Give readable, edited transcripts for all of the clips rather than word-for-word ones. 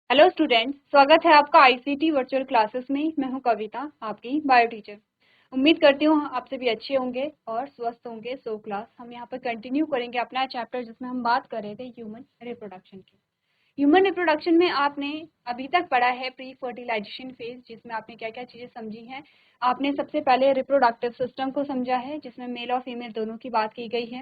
Hello students, स्वागत है आपका आईसीटी वर्चुअल क्लासेस में। मैं हूं कविता, आपकी बायो टीचर। उम्मीद करती हूँ आप सभी अच्छे होंगे और स्वस्थ होंगे। सो क्लास हम यहाँ पर कंटिन्यू करेंगे अपना चैप्टर जिसमें हम बात कर रहे थे ह्यूमन रिप्रोडक्शन की। ह्यूमन रिप्रोडक्शन में आपने अभी तक पढ़ा है प्री फर्टिलाइजेशन फेज, जिसमें आपने क्या क्या चीज़ें समझी हैं। आपने सबसे पहले रिप्रोडक्टिव सिस्टम को समझा है, जिसमें मेल और फीमेल दोनों की बात की गई है।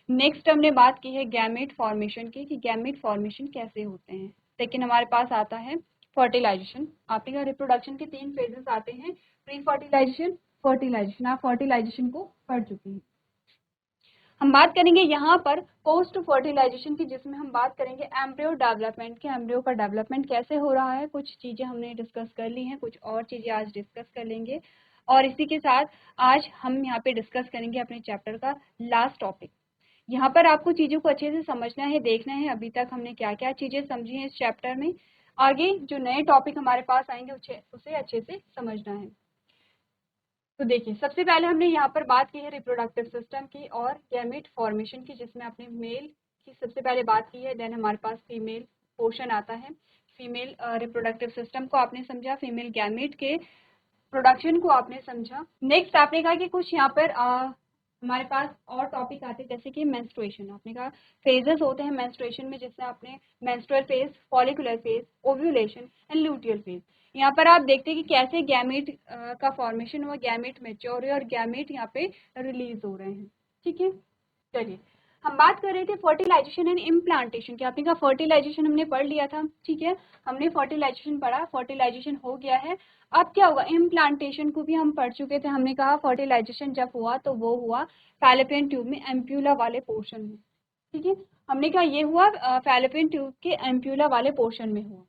नेक्स्ट हमने बात की है गैमेट फॉर्मेशन की, कि गैमेट फॉर्मेशन कैसे होते हैं। लेकिन हमारे पास आता है फर्टिलाइजेशन। आपने कहा रिप्रोडक्शन के 3 फेजेस आते हैं, प्री फर्टिलाइजेशन, फर्टिलाइजेशन। आप फर्टिलाइजेशन को पढ़ चुके हैं। हम बात करेंगे यहाँ पर पोस्ट फर्टिलाइजेशन की, जिसमें हम बात करेंगे एम्ब्रियो डेवलपमेंट के। एम्ब्रियो का डेवलपमेंट कैसे हो रहा है, कुछ चीज़ें हमने डिस्कस कर ली हैं, कुछ और चीज़ें आज डिस्कस कर लेंगे। और इसी के साथ आज हम यहाँ पे डिस्कस करेंगे अपने चैप्टर का लास्ट टॉपिक। यहाँ पर आपको चीज़ों को अच्छे से समझना है, देखना है अभी तक हमने क्या क्या चीज़ें समझी हैं इस चैप्टर में। आगे जो नए टॉपिक हमारे पास आएंगे उसे अच्छे से समझना है। तो देखिए, सबसे पहले हमने यहाँ पर बात की है रिप्रोडक्टिव सिस्टम की और गैमेट फॉर्मेशन की, जिसमें आपने मेल की सबसे पहले बात की है। देन हमारे पास फीमेल पोर्शन आता है। फीमेल रिप्रोडक्टिव सिस्टम को आपने समझा, फीमेल गैमेट के प्रोडक्शन को आपने समझा। नेक्स्ट आपने कहा कि कुछ यहाँ पर हमारे पास और टॉपिक आते हैं, जैसे कि मेंस्ट्रुएशन। आपने कहा फेजेस होते हैं मेंस्ट्रुएशन में, जिससे आपने menstrual phase, follicular phase, ovulation and luteal phase. यहाँ पर आप देखते हैं कि कैसे गैमेट का फॉर्मेशन हुआ, गैमेट मैच्योर हुए और गैमेट यहाँ पे रिलीज हो रहे हैं। ठीक है, चलिए हम बात कर रहे थे फर्टिलाइजेशन एंड इम्प्लांटेशन की। आपने कहा फर्टिलाइजेशन हमने पढ़ लिया था, ठीक है, हमने फर्टिलाइजेशन पढ़ा, फर्टिलाइजेशन हो गया है। अब क्या होगा, इम्प्लांटेशन को भी हम पढ़ चुके थे। हमने कहा फर्टिलाइजेशन जब हुआ तो वो हुआ फैलोपियन ट्यूब में, एम्प्यूला वाले पोर्शन में। ठीक है, हमने कहा ये हुआ फैलोपियन ट्यूब के एम्प्यूला वाले पोर्शन में हुआ।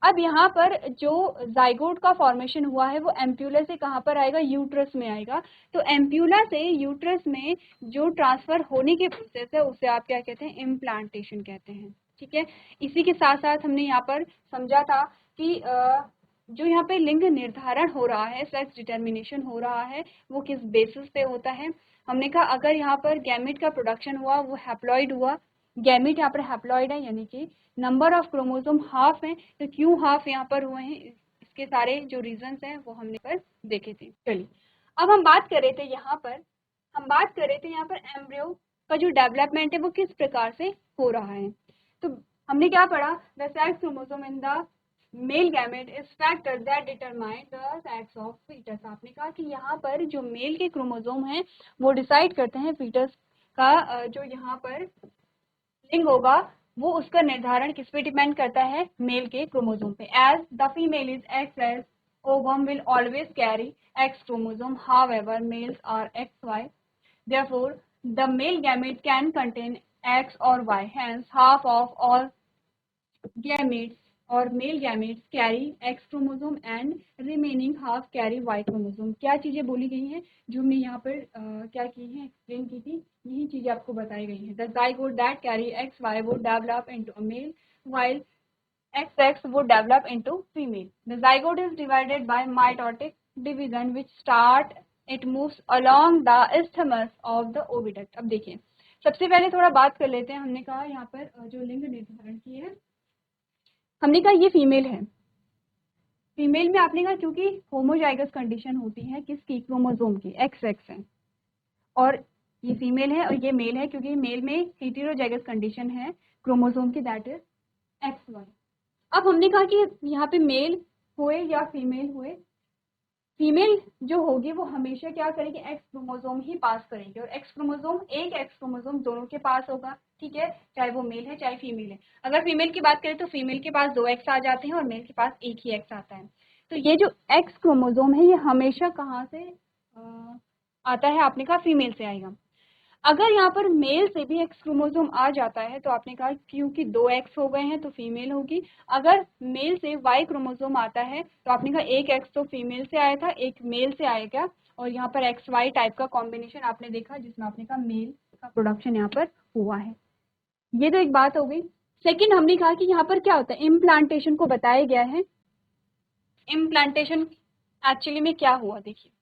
अब यहाँ पर जो जाइगोट का फॉर्मेशन हुआ है वो एम्प्यूला से कहाँ पर आएगा, यूट्रस में आएगा। तो एम्प्यूला से यूट्रस में जो ट्रांसफर होने के प्रोसेस है उसे आप क्या कहते हैं, इम्प्लांटेशन कहते हैं। ठीक है, इसी के साथ साथ हमने यहाँ पर समझा था कि जो यहाँ पे लिंग निर्धारण हो रहा है, सेक्स डिटर्मिनेशन हो रहा है, वो किस बेसिस पे होता है। हमने कहा अगर यहाँ पर गैमेट का प्रोडक्शन हुआ, वो हैप्लॉइड हुआ, गैमेट यहाँ पर हैप्लॉइड है, यानी कि नंबर ऑफ क्रोमोसोम हाफ है। तो क्यों हाफ यहाँ पर हुए हैं, इसके सारे जो रीजंस हैं वो हमने पर देखे थे। चलिए, अब हम बात कर रहे थे यहाँ पर, एम्ब्रियो का जो डेवलपमेंट है वो किस प्रकार से हो रहा है। तो हमने क्या पढ़ा, the sex chromosome in the male gamete is factor that determine the sex of foetus. आपने कहा कि यहाँ पर जो मेल के क्रोमोसोम हैं वो डिसाइड करते हैं फीटस का जो यहाँ पर लिंग होगा, वो उसका निर्धारण किस पे डिपेंड करता है, मेल के क्रोमोसोम पे। As the female is X S, ovum will always carry X chromosome, however males are XY, therefore the male gamete can contain X or Y, hence half of all gametes और mail gametes carry X chromosome and remaining half carry Y chromosome। क्या चीजें बोली गई हैं जो हमने यहाँ पर क्या की हैं, एक्सप्लेन की थी, यही चीजें आपको बताई गई हैं। The zygote that carry XY would develop into a male while XX would develop into female. The zygote is divided by mitotic division which start it moves along the isthmus of the oviduct। अब देखिए, सबसे पहले थोड़ा बात कर लेते हैं। हमने कहा यहाँ पर जो लिंग निर्धारण की है, हमने कहा ये फीमेल है। फीमेल में आपने कहा क्योंकि होमोजाइगस कंडीशन होती है किसकी, क्रोमोसोम की, एक्स एक्स है, और ये फीमेल है और ये मेल है क्योंकि मेल में हेटेरोजाइगस कंडीशन है क्रोमोसोम की, दैट इज एक्स वाई। अब हमने कहा कि यहाँ पे मेल हुए या फीमेल हुए, फीमेल जो होगी वो हमेशा क्या करेगी, एक्स क्रोमोसोम ही पास करेगी, और एक्स क्रोमोसोम, एक एक्स क्रोमोसोम दोनों के पास होगा। ठीक है, चाहे वो मेल है चाहे फीमेल है। अगर फीमेल की बात करें तो फीमेल के पास 2 एक्स आ जाते हैं और मेल के पास एक ही एक्स आता है। तो ये जो एक्स क्रोमोसोम है ये हमेशा कहाँ से आता है, आपने कहा फीमेल से आएगा। अगर यहाँ पर मेल से भी एक्स क्रोमोसोम आ जाता है तो आपने कहा क्योंकि 2 एक्स हो गए हैं तो फीमेल होगी। अगर मेल से वाई क्रोमोसोम आता है तो आपने कहा एक एक्स तो फीमेल से आया था, एक मेल से आएगा, और यहाँ पर एक्स वाई टाइप का कॉम्बिनेशन आपने देखा, जिसमें आपने कहा मेल का प्रोडक्शन यहाँ पर हुआ है। ये तो एक बात हो गई। सेकेंड, हमने कहा कि यहाँ पर क्या होता है, इम्प्लांटेशन को बताया गया है। इम्प्लांटेशन एक्चुअली में क्या हुआ, देखिए,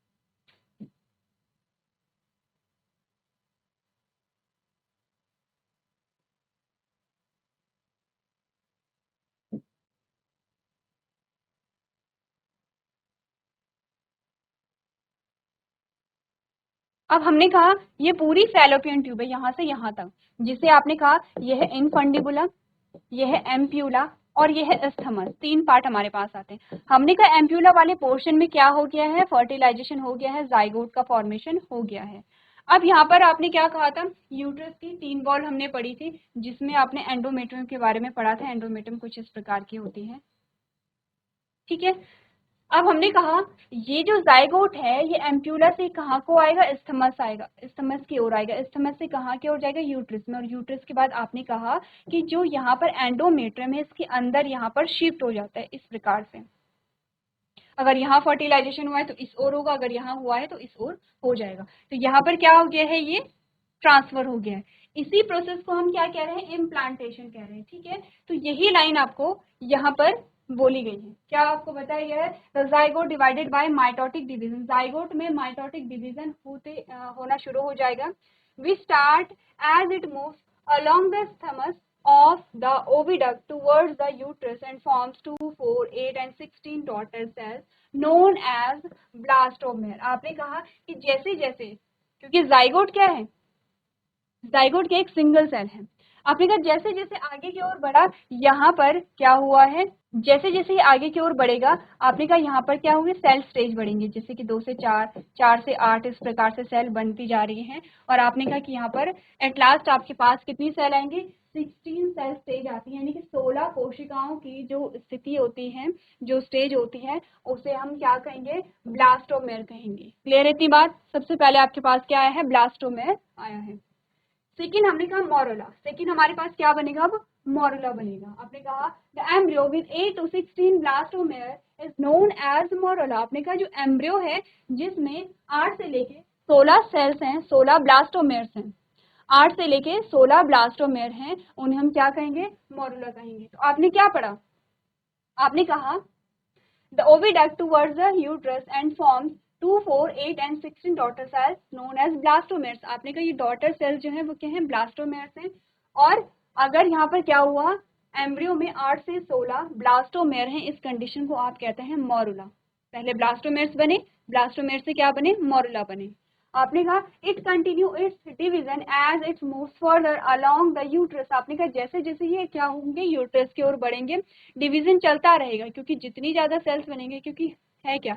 अब हमने कहा ये पूरी फैलोपियन ट्यूब है यहाँ से यहाँ तक, जिसे आपने कहा यह है इनफंडिबुलम, यह है एम्प्यूला और यह है स्थमस। 3 पार्ट हमारे पास आते हैं। हमने कहा एम्प्यूला वाले पोर्शन में क्या हो गया है, फर्टिलाइजेशन हो गया है, जाइगोट का फॉर्मेशन हो गया है। अब यहाँ पर आपने क्या कहा था, यूट्रस की 3 वॉल हमने पढ़ी थी, जिसमें आपने एंडोमेट्रियम के बारे में पढ़ा था। एंडोमेट्रियम कुछ इस प्रकार की होती है, ठीक है। अब हमने कहा ये जो जाइगोट है ये एम्प्यूला से कहाँ को आएगा, स्थमस आएगा, स्थमस की ओर आएगा। स्थमस से कहाँ की ओर जाएगा, यूट्रस में। और यूट्रस के बाद आपने कहा कि जो यहाँ पर एंडोमेट्रियम है इसके अंदर यहाँ पर शिफ्ट हो जाता है इस प्रकार से। अगर यहाँ फर्टिलाइजेशन हुआ है तो इस ओर होगा, अगर यहाँ हुआ है तो इस ओर हो जाएगा। तो यहाँ पर क्या हो गया है, ये ट्रांसफर हो गया है। इसी प्रोसेस को हम क्या कह रहे हैं, इम्प्लांटेशन कह रहे हैं, ठीक है। तो यही लाइन आपको यहाँ पर बोली गई है। क्या आपको बताया गया है, the zygote divided by mitotic division. Zygote में माइटोटिक डिवीजन होना शुरू हो जाएगा। We start as it moves along the stomach of the oviduct towards the uterus and forms 2, 4, 8 and 16 daughter cells known as blastomere। आपने कहा कि जैसे जैसे, क्योंकि जाइगोट क्या है, जाइगोट क्या एक सिंगल सेल है। आपने कहा जैसे जैसे आगे की ओर बढ़ा, यहाँ पर क्या हुआ है, जैसे जैसे ये आगे की ओर बढ़ेगा, आपने कहा यहाँ पर क्या होंगे, सेल स्टेज बढ़ेंगे, जैसे कि 2 से 4, 4 से 8 इस प्रकार से सेल बनती जा रही हैं। और आपने कहा कि यहाँ पर एट लास्ट आपके पास कितनी सेल आएंगी, 16 सेल स्टेज आती है, यानी कि 16 कोशिकाओं की जो स्थिति होती है, जो स्टेज होती है, उसे हम क्या कहेंगे, ब्लास्टोमेर कहेंगे। क्लियर है इतनी बात। सबसे पहले आपके पास क्या आया है, ब्लास्टोमेर आया है। सेकेंड हमने कहा मोरुला। सेकेंड हमारे पास क्या बनेगा, अब मोरुला बनेगा। आपने कहा the embryo with 8 to 16 blastomere is known as morula. आपने कहा जो एम्ब्रियो है जिसमें 8 से लेके 16 सेल्स हैं, 16 ब्लास्टोमेर्स हैं, 8 से लेके 16 ब्लास्टोमेर हैं, उन्हें हम क्या कहेंगे, मोरुला कहेंगे। तो आपने क्या पढ़ा, आपने कहा the oviduct towards the uterus and forms 2, 4, 8 and 16 daughter cells known as blastomeres. आपने कहा ये डॉटर सेल्स जो हैं वो क्या हैं, ब्लास्टोमेर्स हैं। और अगर यहाँ पर क्या हुआ, एम्ब्रियो में 8 से 16 ब्लास्टोमेर हैं, इस कंडीशन को आप कहते हैं मोरुला। पहले ब्लास्टोमेर्स बने, ब्लास्टोमेर से क्या बने, मोरुला बने। आपने कहा it continue its division as its moves further along the uterus. आपने कहा जैसे जैसे ये क्या होंगे, यूट्रस की ओर बढ़ेंगे, डिवीजन चलता रहेगा, क्योंकि जितनी ज्यादा सेल्स बनेंगे, क्योंकि है क्या,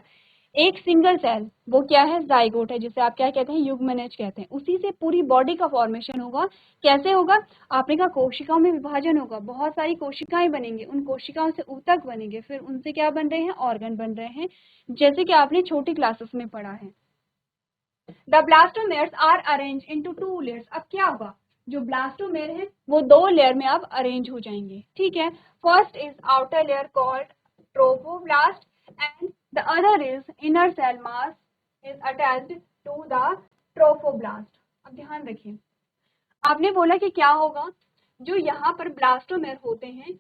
एक सिंगल सेल, वो क्या है, जाइगोट है, जिसे आप क्या कहते हैं, युग्मनज कहते हैं। उसी से पूरी बॉडी का फॉर्मेशन होगा। कैसे होगा, आपने कहा कोशिकाओं में विभाजन होगा, बहुत सारी कोशिकाएं बनेंगी, उन कोशिकाओं से ऊतक बनेंगे, फिर उनसे क्या बन रहे हैं, ऑर्गन बन रहे हैं, जैसे कि आपने छोटी क्लासेस में पढ़ा है। The blastomeres are arrange into 2 layers. अब क्या होगा, जो ब्लास्टोमेर है वो 2 लेयर में अब अरेंज हो जाएंगे, ठीक है। First is outer layer called trophoblast and the other is inner cell mass is attached to the trophoblast. अब ध्यान रखिए, आपने बोला कि क्या होगा, जो यहाँ पर ब्लास्टोमेर होते हैं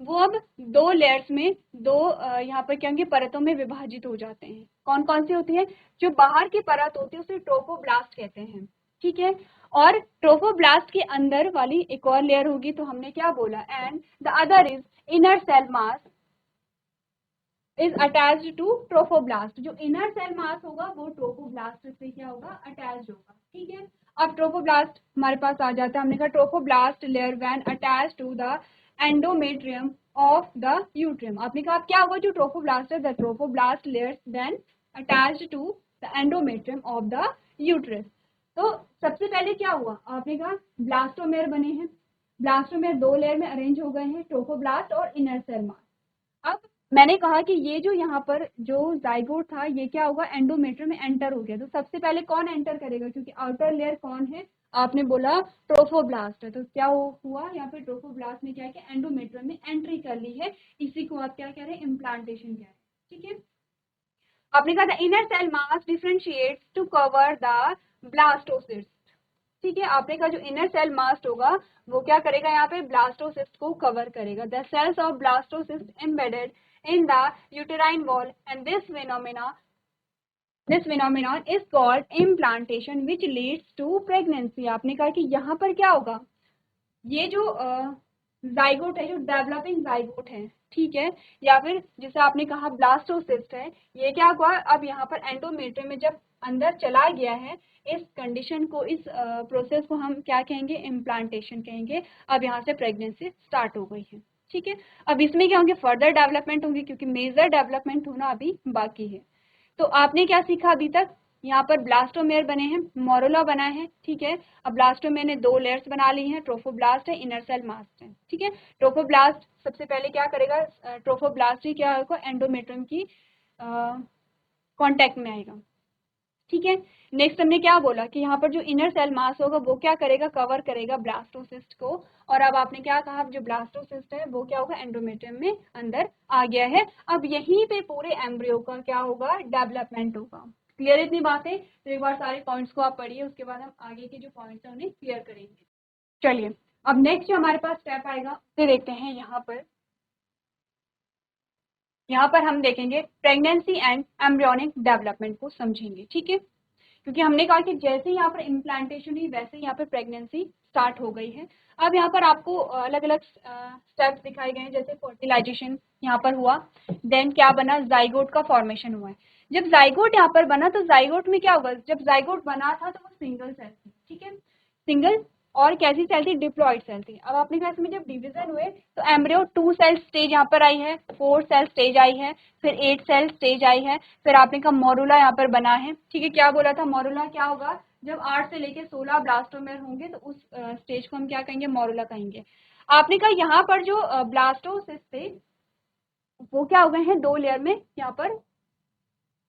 वो अब 2 लेयर्स में, 2 यहाँ पर क्या होंगे, परतों में विभाजित हो जाते हैं। कौन कौन सी होती है, जो बाहर की परत होती है उसे ट्रोफोब्लास्ट कहते हैं, ठीक है। और ट्रोफोब्लास्ट के अंदर वाली एक और लेयर होगी, तो हमने क्या बोला, and the other is inner cell mass is attached to trophoblast. जो इनर सेल मास होगा वो ट्रोफोब्लास्ट से क्या होगा, अटैच्ड होगा, ठीक है। अब ट्रोफोब्लास्ट हमारे पास आ जाता है। हमने कहा trophoblast layer when attached to the endometrium of the uterium. आपने कहा क्या होगा, जो ट्रोफोब्लास्ट है, the trophoblast layer then attached to the endometrium of the uterus. तो सबसे पहले क्या हुआ, आपने कहा ब्लास्टोमेर बने हैं, ब्लास्टोमेर 2 लेयर में अरेंज हो गए हैं, ट्रोफोब्लास्ट और इनर सेल मास। अब मैंने कहा कि ये जो यहाँ पर जो जाइगोट था ये क्या होगा, एंडोमेट्रियम में एंटर हो गया। तो सबसे पहले कौन एंटर करेगा, क्योंकि आउटर लेयर कौन है, आपने बोला ट्रोफोब्लास्ट है, तो क्या हुआ यहाँ पे, ट्रोफोब्लास्ट ने क्या किया, एंडोमेट्रियम में एंट्री कर ली है। इसी को आप क्या कह रहे हैं, इम्प्लांटेशन कह रहे हैं, ठीक है। आपने कहा था inner cell mass differentiates to cover the blastocyst, ठीक है। आपने कहा जो इनर सेल मास्ट होगा वो क्या करेगा, यहाँ पे ब्लास्टोसिस्ट को कवर करेगा। The cells of blastocyst embedded in the uterine wall and this phenomenon is called implantation which leads to pregnancy। आपने कहा कि यहाँ पर क्या होगा, ये जो जाइगोट है, जो डेवलपिंग जाइगोट है, ठीक है, या फिर जैसे आपने कहा ब्लास्टोसिस्ट है, ये क्या हुआ, अब यहाँ पर एंडोमेट्रियम में जब अंदर चला गया है, इस कंडीशन को, इस प्रोसेस को हम क्या कहेंगे, इम्प्लांटेशन कहेंगे। अब यहाँ से प्रेगनेंसी स्टार्ट हो गई है, ठीक है। अब इसमें क्या होंगे, फर्दर डेवलपमेंट होंगे, क्योंकि मेजर डेवलपमेंट होना अभी बाकी है। तो आपने क्या सीखा अभी तक, यहाँ पर ब्लास्टोमेयर बने हैं, मोरुला बना है, ठीक है। अब ब्लास्टोमेयर ने 2 लेयर्स बना ली हैं, ट्रोफोब्लास्ट है, इनर सेल मास्ट है, ठीक है। ट्रोफोब्लास्ट सबसे पहले क्या करेगा, ट्रोफोब्लास्ट ही क्या होगा, एंडोमेट्रियम की कांटेक्ट में आएगा, ठीक है। नेक्स्ट हमने क्या बोला कि यहाँ पर जो इनर सेल मास होगा वो क्या करेगा, कवर करेगा ब्लास्टोसिस्ट को। और अब आपने क्या कहा, जो ब्लास्टोसिस्ट है वो क्या होगा, एंडोमेट्रियम में अंदर आ गया है। अब यहीं पे पूरे एम्ब्रियो का क्या होगा, डेवलपमेंट होगा। क्लियर इतनी बातें? तो एक बार सारे पॉइंट्स को आप पढ़िए, उसके बाद हम आगे के जो पॉइंट्स हैं उन्हें क्लियर करेंगे। चलिए, अब नेक्स्ट जो हमारे पास स्टेप आएगा उसे देखते हैं। यहाँ पर हम देखेंगे प्रेगनेंसी एंड एम्ब्रियोनिक डेवलपमेंट को समझेंगे, ठीक है। क्योंकि हमने कहा कि जैसे यहाँ पर इम्प्लांटेशन हुई वैसे यहाँ पर प्रेगनेंसी स्टार्ट हो गई है। अब यहाँ पर आपको अलग अलग स्टेप्स दिखाए गए हैं, जैसे फर्टिलाइजेशन यहाँ पर हुआ, देन क्या बना, जाइगोट का फॉर्मेशन हुआ है। जब जाइगोट यहाँ पर बना तो जाइगोट में क्या होगा, जब जाइगोट बना था तो वो सिंगल सेल थी, ठीक है, सिंगल। और कैसी सेल थी, डिप्लॉइड सेल थी। अब आपने कहा इसमें जब डिवीजन हुए तो एम्ब्रियो 2 सेल स्टेज यहाँ पर आई है, 4 सेल स्टेज आई है, फिर 8 सेल स्टेज आई है, फिर आपने कहा मोरुला यहाँ पर बना है, ठीक है। क्या बोला था, मोरुला क्या होगा, जब 8 से लेके 16 ब्लास्टोमेर होंगे तो उस स्टेज को हम क्या कहेंगे, मोरुला कहेंगे। आपने कहा यहाँ पर जो ब्लास्टोसिस्ट थे वो क्या हो गए हैं, 2 लेयर में यहाँ पर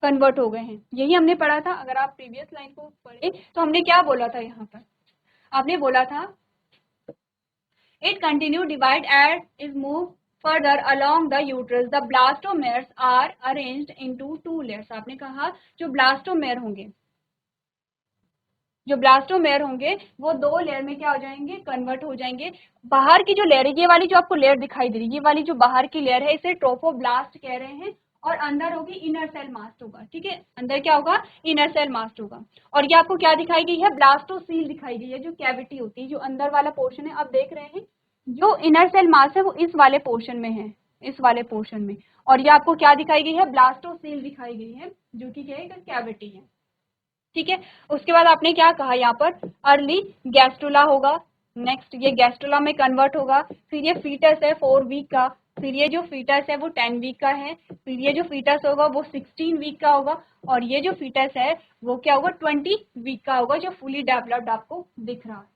कन्वर्ट हो गए हैं। यही हमने पढ़ा था, अगर आप प्रीवियस लाइन को पढ़े तो हमने क्या बोला था, यहाँ पर आपने बोला था it continue divide as is move further along the uterus. The blastomeres are arranged into 2 layers. आपने कहा जो ब्लास्टोमेयर होंगे वो 2 लेयर में क्या हो जाएंगे, कन्वर्ट हो जाएंगे। बाहर की जो लेयर है, ये वाली जो आपको लेयर दिखाई दे रही है, ये वाली जो बाहर की लेयर है इसे ट्रोफोब्लास्ट कह रहे हैं, और अंदर होगी इनर सेल मास्ट होगा, ठीक है। अंदर क्या होगा, इनर सेल मास्ट होगा। और ये आपको क्या दिखाई गई है, ब्लास्टोसील दिखाई गई है, जो कैविटी होती है, जो अंदर वाला पोर्शन है। आप देख रहे हैं जो इनर सेल मास है वो इस वाले पोर्शन में है, इस वाले पोर्शन में। और ये आपको क्या दिखाई गई है, ब्लास्टोसील दिखाई गई है, जो कि क्या है, कैविटी है, ठीक है। उसके बाद आपने क्या कहा, यहाँ पर अर्ली गैस्ट्रुला होगा, नेक्स्ट ये गैस्ट्रुला में कन्वर्ट होगा, फिर ये फीटस है 4 वीक का, फिर ये जो फीटस है वो 10 वीक का है, फिर ये जो फीटस होगा वो 16 वीक का होगा, और ये जो फीटस है वो क्या होगा, 20 वीक का होगा, जो फुली डेवलप्ड आपको दिख रहा है।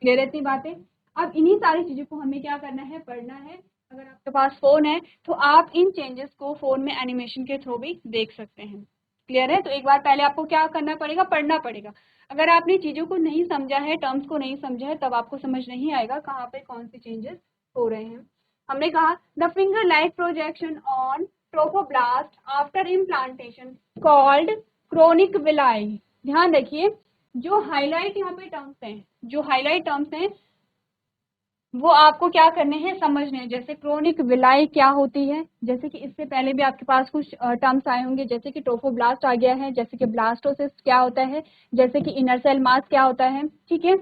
क्लियर है इतनी बातें? अब इन्हीं सारी चीजों को हमें क्या करना है, पढ़ना है। अगर आपके पास फोन है तो आप इन चेंजेस को फोन में एनिमेशन के थ्रू भी देख सकते हैं। क्लियर है? तो एक बार पहले आपको क्या करना पड़ेगा, पढ़ना पड़ेगा। अगर आपने चीजों को नहीं समझा है, टर्म्स को नहीं समझा है, तब आपको समझ नहीं आएगा कहाँ पे कौन से चेंजेस हो रहे हैं। हमने कहा the finger like projection on trophoblast after implantation called chronic villi. ध्यान रखिए, जो हाईलाइट यहाँ पे टर्म्स हैं, जो हाईलाइट टर्म्स हैं वो आपको क्या करने हैं, समझने हैं। जैसे क्रोनिक विलाई क्या होती है, जैसे कि इससे पहले भी आपके पास कुछ टर्म्स आए होंगे, जैसे कि ट्रोफोब्लास्ट आ गया है, जैसे कि ब्लास्टोसिस्ट क्या होता है, जैसे कि इनर सेल मास क्या होता है, ठीक है।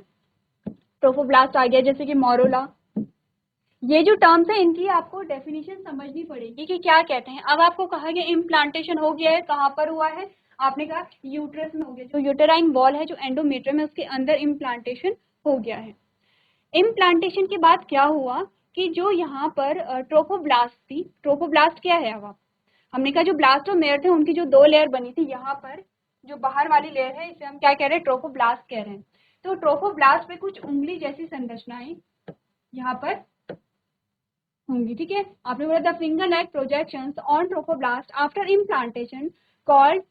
ट्रोफोब्लास्ट आ गया, जैसे कि मोरुला। ये जो टर्म्स है इनकी आपको डेफिनेशन समझनी पड़ेगी कि क्या कहते हैं। अब आपको कहा गया इम्प्लांटेशन हो गया है, कहाँ पर हुआ है, आपने कहा यूट्रस में हो गया, जो यूटेराइन वॉल है, जो एंडोमेट्रियम है, उसके अंदर इम्प्लांटेशन हो गया है। इम्प्लांटेशन के बाद क्या हुआ कि जो यहाँ पर ट्रोफोब्लास्ट थी, ट्रोफोब्लास्ट क्या है, अब हमने कहा जो ब्लास्टोमेयर थे उनकी जो 2 लेयर बनी थी, यहाँ पर जो बाहर वाली लेयर है इसे हम क्या कह रहे हैं, ट्रोफोब्लास्ट कह रहे हैं। तो ट्रोफोब्लास्ट पे कुछ उंगली जैसी संरचनाएं यहाँ पर होंगी, ठीक है। आपने बोला the finger like projections on trophoblast after implantation called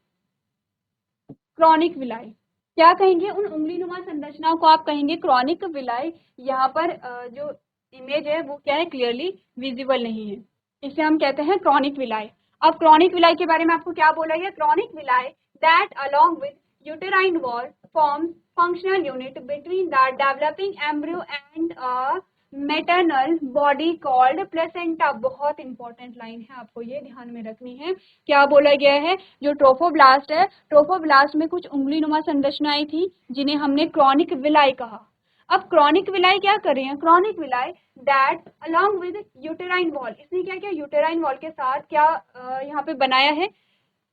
chronic villi. क्या कहेंगे, उन उंगली नुमा संरचनाओं को आप कहेंगे क्रॉनिक विलाई। यहाँ पर जो इमेज है वो क्या है, क्लियरली विजिबल नहीं है, इसे हम कहते हैं क्रॉनिक विलाई। अब क्रॉनिक विलाई के बारे में आपको क्या बोला गया, chronic villi that along with uterine wall forms functional unit between the developing embryo and maternal body called placenta. बहुत इंपॉर्टेंट लाइन है, आपको ये ध्यान में रखनी है। क्या बोला गया है, जो ट्रोफोब्लास्ट है, ट्रोफोब्लास्ट में कुछ उंगली नुमा संरचनाएं थी जिन्हें हमने क्रॉनिक विलाई कहा। अब क्रॉनिक विलाई क्या कर रही है, chronic villi that along with uterine wall, इसने क्या किया, यूटेराइन वॉल के साथ क्या यहाँ पे बनाया है,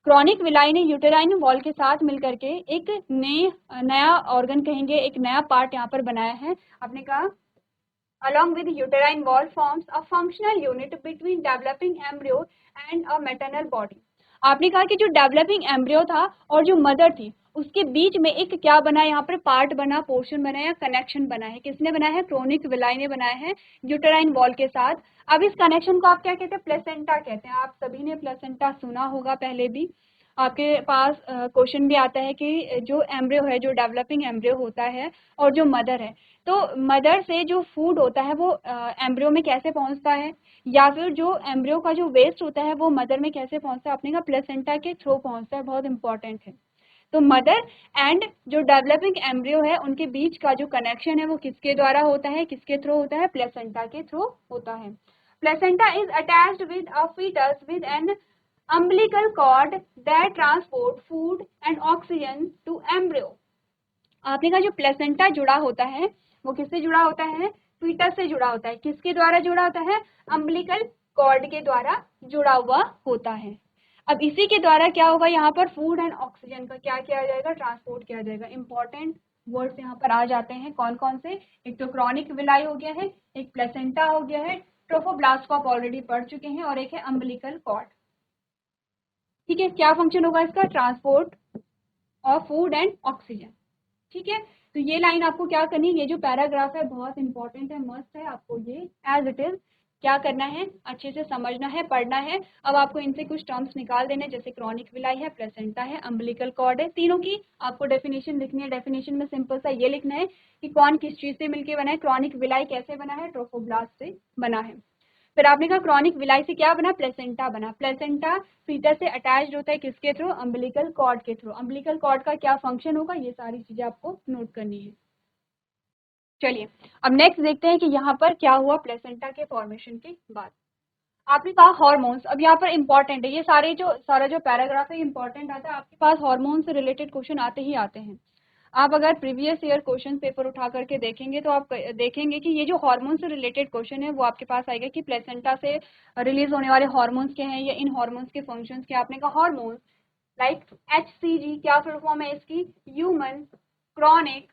क्रॉनिक विलाई ने यूटेराइन वॉल के साथ मिलकर के एक नया ऑर्गन कहेंगे, एक नया पार्ट यहाँ पर बनाया है। आपने कहा along with uterine wall forms a functional unit between developing embryo and a maternal body। आपने कहा कि जो डेवलपिंग एम्ब्रियो था और जो मदर थी उसके बीच में एक क्या बना, यहाँ पर पार्ट बना, पोर्शन बना या कनेक्शन बना है। किसने बनाया है, क्रॉनिक विलाई ने बनाया है यूटेराइन वॉल के साथ। अब इस कनेक्शन को आप क्या कहते हैं, प्लेसेंटा कहते हैं। आप सभी ने प्लेसेंटा सुना होगा पहले भी, आपके पास क्वेश्चन भी आता है कि जो एम्ब्रियो है, जो डेवलपिंग एम्ब्रियो होता है और जो मदर है, तो मदर से जो फूड होता है वो एम्ब्रियो में कैसे पहुंचता है, या फिर जो एम्ब्रियो का जो वेस्ट होता है वो मदर में कैसे पहुंचता है, अपने का प्लेसेंटा के थ्रू पहुंचता है। बहुत इंपॉर्टेंट है। तो मदर एंड जो डेवलपिंग एम्ब्रियो है उनके बीच का जो कनेक्शन है वो किसके द्वारा होता है, किसके थ्रू होता है, प्लेसेंटा के थ्रू होता है। Placenta is attached with a foetus with an umbilical cord that transport food and oxygen to embryo। आपने कहा जो प्लेसेंटा जुड़ा होता है वो किससे जुड़ा होता है, फीटस से जुड़ा होता है। किसके द्वारा जुड़ा होता है, अम्बिलिकल कॉर्ड के द्वारा जुड़ा हुआ होता है। अब इसी के द्वारा क्या होगा, यहाँ पर फूड एंड ऑक्सीजन का क्या किया जाएगा, ट्रांसपोर्ट किया जाएगा। इंपॉर्टेंट वर्ड्स यहाँ पर आ जाते हैं, कौन कौन से, एक तो क्रॉनिक विलाई हो गया है, एक प्लेसेंटा हो गया है, ट्रोफोब्लास्ट को आप ऑलरेडी पढ़ चुके हैं, और एक है अम्बिलिकल कॉर्ड। ठीक है, क्या फंक्शन होगा इसका, transport of food and oxygen. ठीक है, तो ये लाइन आपको क्या करनी है, ये जो पैराग्राफ है बहुत इंपॉर्टेंट है, मस्त है, आपको ये एज इट इज क्या करना है, अच्छे से समझना है, पढ़ना है। अब आपको इनसे कुछ टर्म्स निकाल देने, जैसे क्रॉनिक विलाई है, प्लेसेंटा है, अम्बिलिकल कॉर्ड है, तीनों की आपको डेफिनेशन लिखनी है। डेफिनेशन में सिंपल सा ये लिखना है कि कौन किस चीज से मिलकर बना है, क्रॉनिक विलाई कैसे बना है, ट्रोफोब्लास्ट से बना है। फिर आपने कहा क्रॉनिक विलाई से क्या बना, प्लेसेंटा बना। प्लेसेंटा फीटस से अटैच्ड होता है किसके थ्रू, अम्बिलिकल कॉर्ड के थ्रू। अम्बिलिकल कॉर्ड का क्या फंक्शन होगा, ये सारी चीजें आपको नोट करनी है। चलिए अब नेक्स्ट देखते हैं कि यहाँ पर क्या हुआ प्लेसेंटा के फॉर्मेशन के बाद। आपने कहा हॉर्मोन्स, अब यहाँ पर इंपॉर्टेंट है, ये सारा जो पैराग्राफ है इंपॉर्टेंट आता है, आपके पास हॉर्मोन से रिलेटेड क्वेश्चन आते ही आते हैं। आप अगर प्रीवियस ईयर क्वेश्चन पेपर उठा करके देखेंगे तो आप देखेंगे कि ये जो हार्मोन से रिलेटेड क्वेश्चन है वो आपके पास आएगा कि प्लेसेंटा से रिलीज होने वाले हार्मोन्स क्या हैं, या इन हार्मोन्स के फंक्शंस क्या। आपने कहा हार्मोन्स लाइक HCG, क्या फुल फॉर्म है इसकी, ह्यूमन क्रॉनिक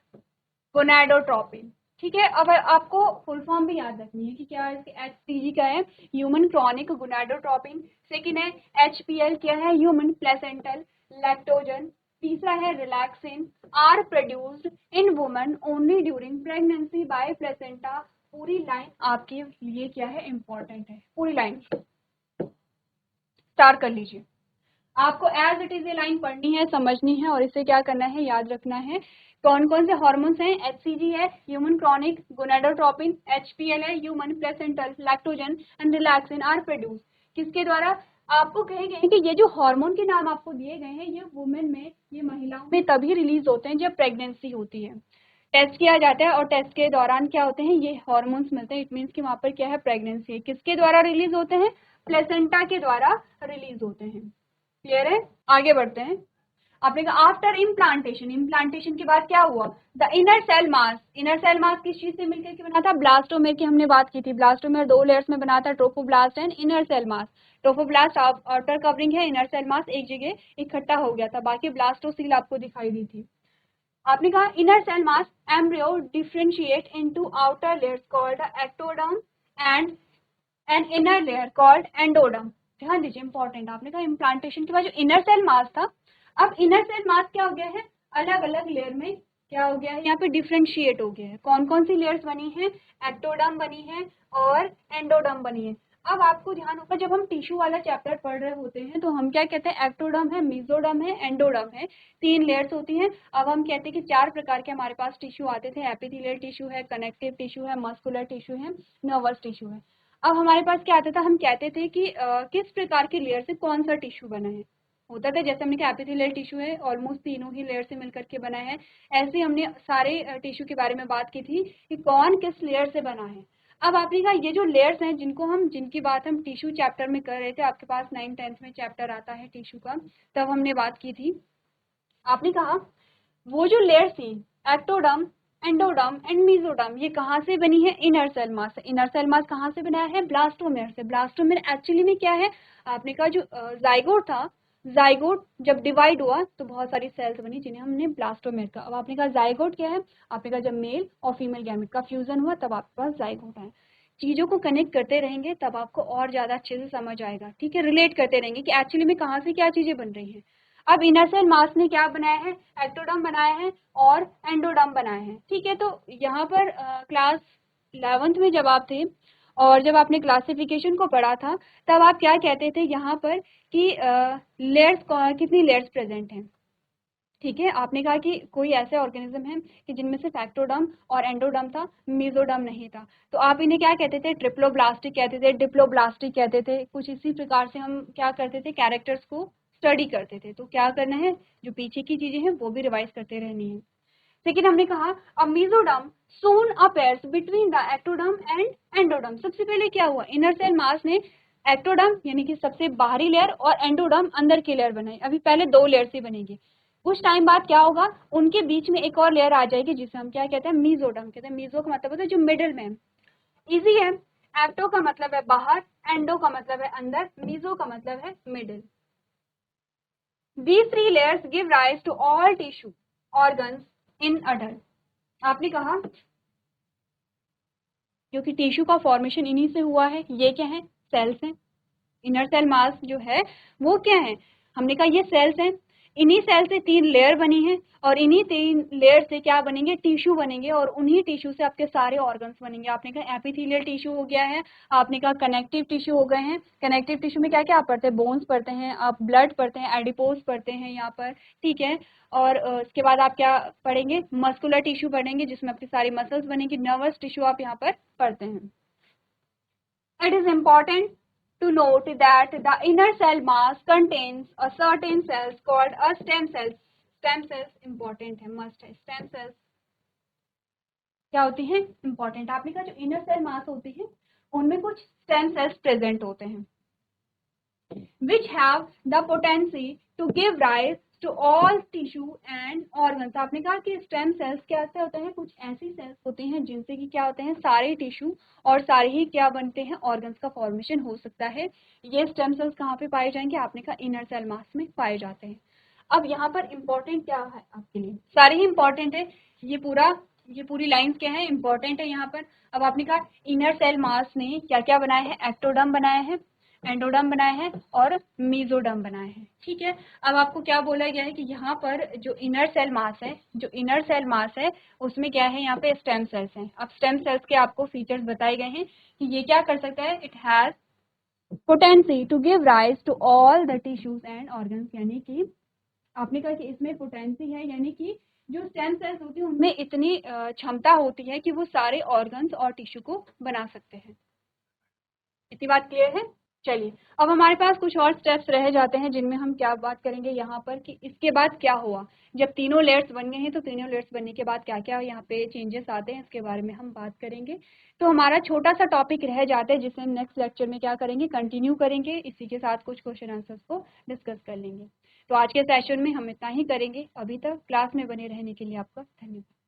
गोनाडोट्रोपिन। ठीक है, अब आपको फुल फॉर्म भी याद रखनी है कि क्या है इसके, HCG क्या है, ह्यूमन क्रॉनिक गोनाडोट्रोपिन। सेकेंड है HPL, क्या है, ह्यूमन प्लेसेंटल लैक्टोजन। तीसरा है relaxin, are produced in women only during pregnancy by placenta. पूरी लाइन आपके लिए क्या है, इंपॉर्टेंट है, पूरी लाइन स्टार कर लीजिए। आपको एज इट इज ये लाइन पढ़नी है, समझनी है, और इसे क्या करना है, याद रखना है। कौन कौन से हार्मोन्स हैं, HCG है, ह्यूमन क्रॉनिक गोनाडोट्रोपिन, HPL है, human placental lactogen, and relaxin are produce किसके द्वारा। आपको कहे गए कि ये जो हार्मोन के नाम आपको दिए गए हैं ये वुमेन में, ये महिलाओं में तभी रिलीज होते हैं जब प्रेगनेंसी होती है, टेस्ट किया जाता है, और टेस्ट के दौरान क्या होते हैं, ये हार्मोन्स मिलते हैं। इट मीन्स कि वहां पर क्या है, प्रेगनेंसी है। किसके द्वारा रिलीज होते हैं, प्लेसेंटा के द्वारा रिलीज होते हैं। क्लियर है, आगे बढ़ते हैं। आपने कहा आफ्टर इम्प्लांटेशन, इम्प्लांटेशन के बाद क्या हुआ, the inner cell mass, inner cell mass किस चीज से मिलकर के बना था, ब्लास्टोमेर की हमने बात की थी। ब्लास्टोमेर दो लेयर्स में बना था, trophoblast and inner cell mass. Trophoblast outer covering है, इनर सेल मास एक जगह इकट्ठा हो गया था, बाकी ब्लास्टोसील आपको दिखाई दी थी। आपने कहा inner cell mass embryo differentiate into outer layers called ectoderm and an inner layer called endoderm. ध्यान दीजिए, इंपॉर्टेंट। आपने कहा इम्प्लांटेशन के बाद जो इनर सेल मास था, अब इनर सेल मास क्या हो गया है, अलग अलग लेयर में क्या हो गया है, यहाँ पे डिफरेंशिएट हो गया है। कौन कौन सी लेयर्स बनी है, एक्टोडर्म बनी है और एंडोडर्म बनी है। अब आपको ध्यान होगा जब हम टिश्यू वाला चैप्टर पढ़ रहे होते हैं तो हम क्या कहते हैं, एक्टोडर्म है, मेसोडर्म है, एंडोडर्म है, तीन लेयर्स होती हैं। अब हम कहते हैं कि चार प्रकार के हमारे पास टिश्यू आते थे, एपिथेलियल टिश्यू है, कनेक्टिव टिश्यू है, मस्कुलर टिश्यू है, नर्वस टिश्यू है। अब हमारे पास क्या आता था, हम कहते थे कि किस प्रकार की लेयर से कौन सा टिश्यू बना है। होता था जैसे हमने कहा एपिथेलियल टिश्यू है, ऑलमोस्ट तीनों ही लेयर से मिलकर के बना है। ऐसे ही हमने सारे टिश्यू के बारे में बात की थी कि कौन किस लेयर से बना है। अब आपने कहा ये जो लेयर्स हैं जिनकी बात हम टिश्यू चैप्टर में कर रहे थे, आपके पास 9th-10th में चैप्टर आता है टिश्यू का, तब हमने बात की थी। आपने कहा वो जो लेयर्स थी एक्टोडर्म, एंडोडर्म एंड मेसोडर्म, ये कहाँ से बनी है? इनर सेल मास से। इनर सेल मास कहाँ से बनाया है? ब्लास्टोमेर से। ब्लास्टोमेर एक्चुअली में क्या है? आपने कहा जो जाइगोट था, जाइगोट जब डिवाइड हुआ तो बहुत सारी सेल्स बनी जिन्हें हमने ब्लास्टोमेर कहा। अब आपने कहा जाइगोट क्या है? आपने कहा जब मेल और फीमेल गैमेट का फ्यूजन हुआ तब आपके पास जाइगोट है। चीजों को कनेक्ट करते रहेंगे तब आपको और ज्यादा अच्छे से समझ आएगा, ठीक है? रिलेट करते रहेंगे कि एक्चुअली में कहाँ से क्या चीजें बन रही हैं। अब इनर सेल मास ने क्या बनाया है? एक्टोडर्म बनाया है और एंडोडर्म बनाया है, ठीक है? तो यहाँ पर क्लास 11th में जब आप थे और जब आपने क्लासिफिकेशन को पढ़ा था तब आप क्या कहते थे यहाँ पर कि लेयर्स, कितनी लेयर्स प्रेजेंट हैं, ठीक है? आपने कहा कि कोई ऐसे ऑर्गेनिज्म है कि जिनमें सिर्फ एक्टोडर्म और एंडोडर्म था, मेसोडर्म नहीं था। तो आप इन्हें क्या कहते थे? ट्रिप्लोब्लास्टिक कहते थे, डिप्लोब्लास्टिक कहते थे। कुछ इसी प्रकार से हम क्या करते थे? कैरेक्टर्स को स्टडी करते थे। तो क्या करना है? जो पीछे की चीजें हैं वो भी रिवाइज करते रहनी है। लेकिन हमने कहा a mesoderm soon appears between the ectoderm and endoderm. सबसे पहले क्या हुआ? इनर सेल मास ने एक्टोडर्म यानी कि सबसे बाहरी लेयर और एंडोडर्म अंदर की लेयर बनाई। अभी पहले दो लेयर्स ही बनेगी, कुछ टाइम बाद क्या होगा? उनके बीच में एक और लेयर आ जाएगी जिसे हम क्या कहते हैं? मेसोडर्म कहते हैं। मेसो का मतलब होता है जो मिडिल में। इजी है। एक्टो का मतलब है बाहर, एंडो का मतलब है अंदर, मेसो का मतलब है middle. These three layers give rise to all tissue organs in adult. आपने कहा क्योंकि टिश्यू का फॉर्मेशन इन्हीं से हुआ है। ये क्या है? सेल्स हैं। इनर सेल मास जो है वो क्या है? हमने कहा ये सेल्स हैं। इन्हीं सेल से 3 लेयर बनी है और इन्हीं 3 लेयर से क्या बनेंगे? टिश्यू बनेंगे और उन्हीं टिश्यू से आपके सारे ऑर्गन्स बनेंगे। आपने कहा एपिथेलियल टिश्यू हो गया है, आपने कहा कनेक्टिव टिश्यू हो गए हैं। कनेक्टिव टिश्यू में क्या क्या आप पढ़ते हैं? बोन्स पढ़ते हैं, आप ब्लड पढ़ते हैं, एडिपोज पढ़ते हैं यहाँ पर, ठीक है? और इसके बाद आप क्या पढ़ेंगे? मस्कुलर टिश्यू पढ़ेंगे जिसमें आपकी सारी मसल्स बनेंगी। नर्वस टिश्यू आप यहाँ पर पढ़ते हैं। It is important to note that the inner cell mass contains a certain cells called a stem cells. Stem cells important है, must है। Stem cells क्या होती हैं? important। आपने कहा जो inner cell mass होती है उनमें कुछ stem cells present होते हैं which have the potency to give rise to all tissue and organs। आपने कहा कि स्टेम सेल्स कैसे होते हैं? कुछ ऐसी सेल्स होती हैं जिनसे कि क्या होते हैं? सारे टिश्यू और सारे ही क्या बनते हैं? ऑर्गन्स का फॉर्मेशन हो सकता है। ये स्टेम सेल्स कहाँ पे पाए जाएंगे? आपने कहा इनर सेल मास में पाए जाते हैं। अब यहाँ पर इंपॉर्टेंट क्या है आपके लिए? सारे ही इंपॉर्टेंट है। ये पूरी लाइंस क्या है? इंपॉर्टेंट है यहाँ पर। अब आपने कहा इनर सेल मास ने क्या क्या बनाया है? एक्टोडर्म बनाया है, एंडोडर्म बनाया है और मेसोडर्म बनाया है, ठीक है? अब आपको क्या बोला गया है कि यहाँ पर जो इनर सेल मास है, उसमें क्या है? यहाँ पे स्टेम सेल्स हैं। अब स्टेम सेल्स के आपको फीचर्स बताए गए हैं कि ये क्या कर सकता है? It has potency to give rise to all the tissues and organs. यानी कि आपने कहा कि इसमें पोटेंसी है, यानी कि जो स्टेम सेल्स होती है उनमें इतनी क्षमता होती है कि वो सारे ऑर्गन्स और टिश्यू को बना सकते हैं। इतनी बात क्लियर है? चलिए अब हमारे पास कुछ और स्टेप्स रह जाते हैं जिनमें हम क्या बात करेंगे यहाँ पर कि इसके बाद क्या हुआ जब तीनों लेयर्स बन गए हैं। तो तीनों लेयर्स बनने के बाद क्या क्या यहाँ पे चेंजेस आते हैं इसके बारे में हम बात करेंगे। तो हमारा छोटा सा टॉपिक रह जाता है जिसे हम नेक्स्ट लेक्चर में क्या करेंगे? कंटिन्यू करेंगे। इसी के साथ कुछ क्वेश्चन आंसर्स को डिस्कस कर लेंगे। तो आज के सेशन में हम इतना ही करेंगे। अभी तक क्लास में बने रहने के लिए आपका धन्यवाद।